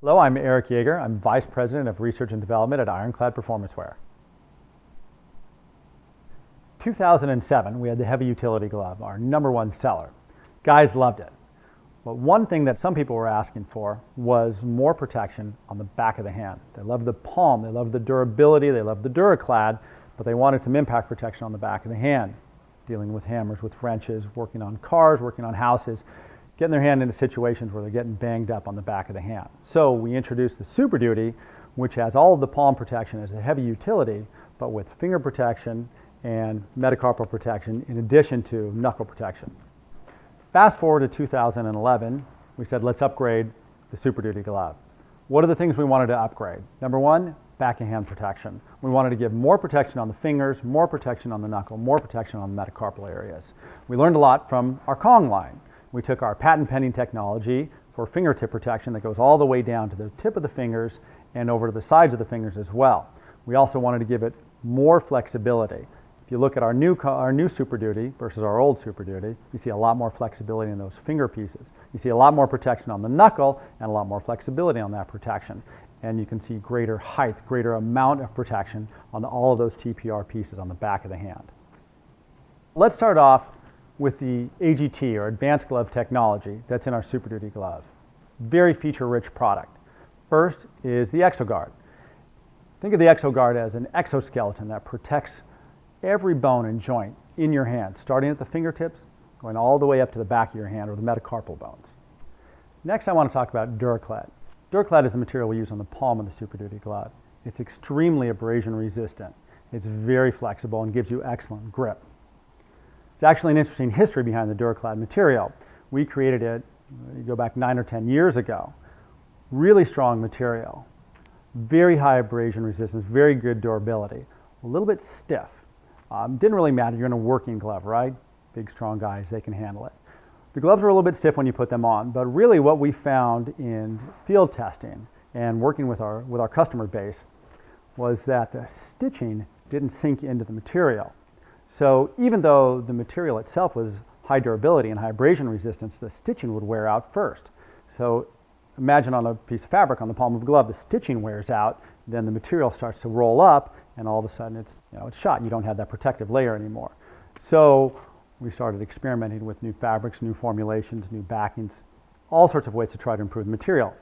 Hello, I'm Eric Jaeger. I'm Vice President of Research and Development at Ironclad Performance Wear. 2007, we had the heavy utility glove, our #1 seller. Guys loved it. But one thing that some people were asking for was more protection on the back of the hand. They loved the palm, they loved the durability, they loved the Dura Clad, but they wanted some impact protection on the back of the hand, dealing with hammers, with wrenches, working on cars, working on houses, getting their hand into situations where they're getting banged up on the back of the hand. So we introduced the SuperDuty, which has all of the palm protection as a heavy utility, but with finger protection and metacarpal protection in addition to knuckle protection. Fast forward to 2011, we said let's upgrade the SuperDuty glove. What are the things we wanted to upgrade? Number one, back and hand protection. We wanted to give more protection on the fingers, more protection on the knuckle, more protection on the metacarpal areas. We learned a lot from our Kong line. We took our patent pending technology for fingertip protection that goes all the way down to the tip of the fingers and over to the sides of the fingers as well. We also wanted to give it more flexibility. If you look at our new SuperDuty versus our old SuperDuty, you see a lot more flexibility in those finger pieces. You see a lot more protection on the knuckle and a lot more flexibility on that protection. And you can see greater height, greater amount of protection on all of those TPR pieces on the back of the hand. Let's start off with the AGT, or Advanced Glove Technology, that's in our SuperDuty glove. Very feature-rich product. First is the ExoGuard. Think of the ExoGuard as an exoskeleton that protects every bone and joint in your hand, starting at the fingertips, going all the way up to the back of your hand or the metacarpal bones. Next, I want to talk about Dura Clad. Dura Clad is the material we use on the palm of the SuperDuty glove. It's extremely abrasion resistant. It's very flexible and gives you excellent grip. It's actually an interesting history behind the Dura Clad material. We created it, you go back 9 or 10 years ago. Really strong material, very high abrasion resistance, very good durability, a little bit stiff. Didn't really matter, you're in a working glove, right? Big, strong guys, they can handle it. The gloves were a little bit stiff when you put them on, but really what we found in field testing and working with our customer base was that the stitching didn't sink into the material. So even though the material itself was high durability and high abrasion resistance, the stitching would wear out first. So imagine on a piece of fabric on the palm of a glove, the stitching wears out, then the material starts to roll up, and all of a sudden it's shot. You don't have that protective layer anymore. So we started experimenting with new fabrics, new formulations, new backings, all sorts of ways to try to improve the material.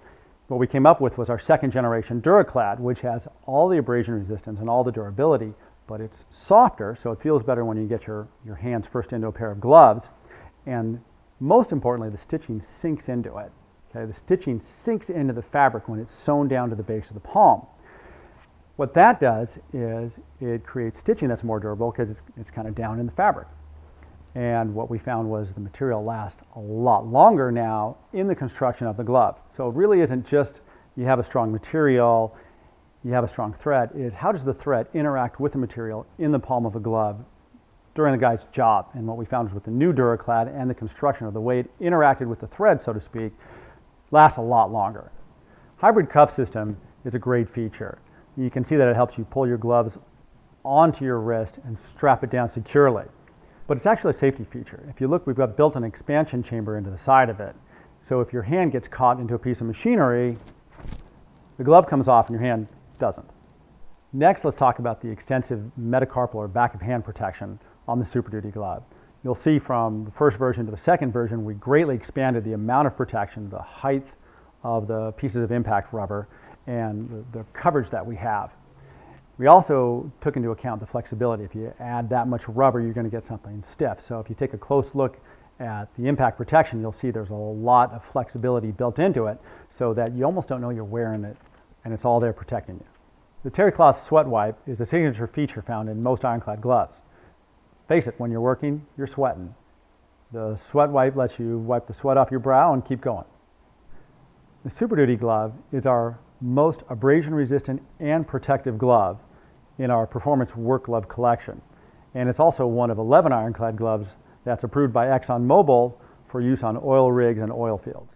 What we came up with was our second generation Dura Clad, which has all the abrasion resistance and all the durability, but it's softer, so it feels better when you get your hands first into a pair of gloves. And most importantly, the stitching sinks into it. Okay? The stitching sinks into the fabric when it's sewn down to the base of the palm. What that does is it creates stitching that's more durable because it's kind of down in the fabric. And what we found was the material lasts a lot longer now in the construction of the glove. So it really isn't just you have a strong material, you have a strong thread, is how does the thread interact with the material in the palm of a glove during the guy's job? And what we found was with the new Dura Clad and the construction of the way it interacted with the thread, so to speak, lasts a lot longer. Hybrid cuff system is a great feature. You can see that it helps you pull your gloves onto your wrist and strap it down securely. But it's actually a safety feature. If you look, we've got built an expansion chamber into the side of it. So if your hand gets caught into a piece of machinery, the glove comes off and your hand doesn't. Next, let's talk about the extensive metacarpal or back of hand protection on the SuperDuty glove. You'll see from the first version to the second version, we greatly expanded the amount of protection, the height of the pieces of impact rubber, and the coverage that we have. We also took into account the flexibility. If you add that much rubber, you're going to get something stiff. So if you take a close look at the impact protection, you'll see there's a lot of flexibility built into it so that you almost don't know you're wearing it, and it's all there protecting you. The Terrycloth sweat wipe is a signature feature found in most Ironclad gloves. Face it, when you're working, you're sweating. The sweat wipe lets you wipe the sweat off your brow and keep going. The SuperDuty glove is our most abrasion resistant and protective glove in our performance work glove collection. And it's also one of 11 Ironclad gloves that's approved by ExxonMobil for use on oil rigs and oil fields.